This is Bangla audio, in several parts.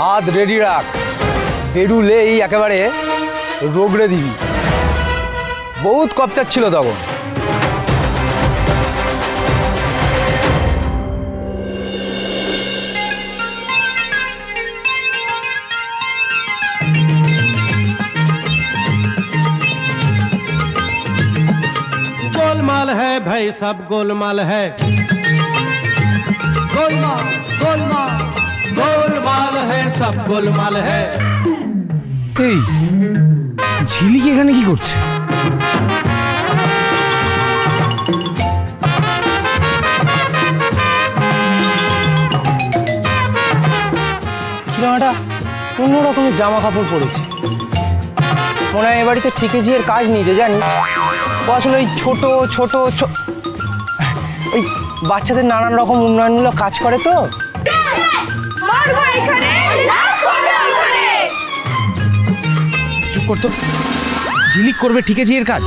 হাত রেডি রাখ, বেরুলেই একেবারে রোগড়ে দিবি। বহুত কপচার ছিল তখন। गोलमाल है भाई, सब गोलमाल है। गोलमाल गोलमाल गोलमाल है, सब गोलमाल है। এই ঝিলিক এখানে কি করছে? কিরমাটা অন্য রকমের জামা কাপড় পরেছে, মনে হয় এ বাড়িতে ঠিকেজির কাজ নিয়েছে জানিস। ও আসলে ওই ছোট ছোট ওই বাচ্চাদের নানান রকম উন্নয়নমূলক কাজ করে তো। চুপ করতো। ঝিলিক করবে ঠিকেজির কাজ,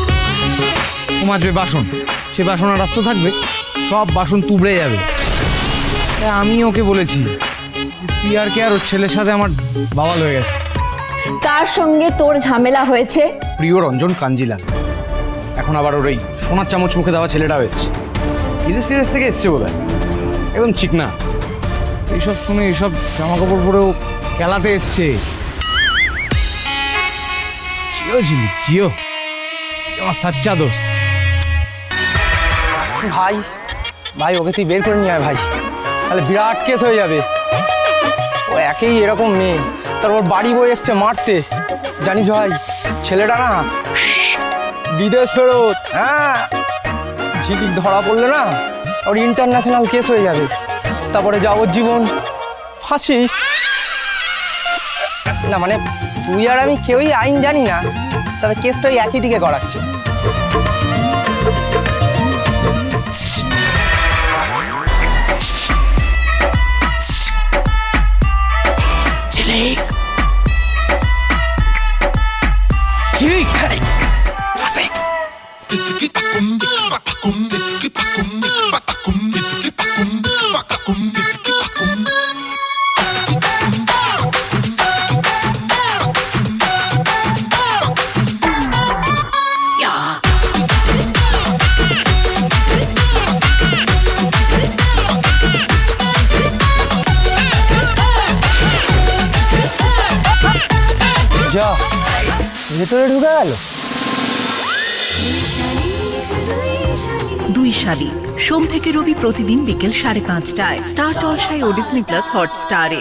ও মাজবে বাসন, সে বাসন আর রাস্তা থাকবে, সব বাসন তুবড়ে যাবে। আমি ওকে বলেছি পিয়ারকে আর ওর ছেলের সাথে আমার বাবাল হয়ে গেছে। কার সঙ্গে তোর ঝামেলা হয়েছে? প্রিয় রঞ্জন কাঞ্জিলাল, এখন আবার ওর এই সোনার চামচ মুখে দেওয়া ছেলেটাও এসছে, বিদেশ থেকে এসছে বোধ হয়, একদম ঠিক না। এইসব শুনে এইসব জামা কাপড় পরেও খেলাতে এসছে। জিও ঝিলিক জিও, আমার সাচ্চা দোস্ত। ভাই ভাই ওকে তুই বের করে নিয়ে আয় ভাই, তাহলে বিরাট কেস হয়ে যাবে। ও একেই এরকম মেয়ে, তারপর বাড়ি বয়ে এসছে মারতে, জানিস ভাই ছেলেটা না বিদেশ ফেরত। হ্যাঁ, ঝিলিক ধরা পড়লে না ওর ইন্টারন্যাশনাল কেস হয়ে যাবে, তারপরে যাবজ্জীবন ফাঁসি। না মানে তুই আর আমি কেউই আইন জানি না, তবে কেসটা ওই একই দিকে গড়াচ্ছে। ঝিলিক ঝিলিক যা ভেতরে ঢুকে গেল। দুই শালিক, সোম থেকে রবি প্রতিদিন বিকেল 5:30টায় স্টার জলসায় ও ডিজনি প্লাস হটস্টারে।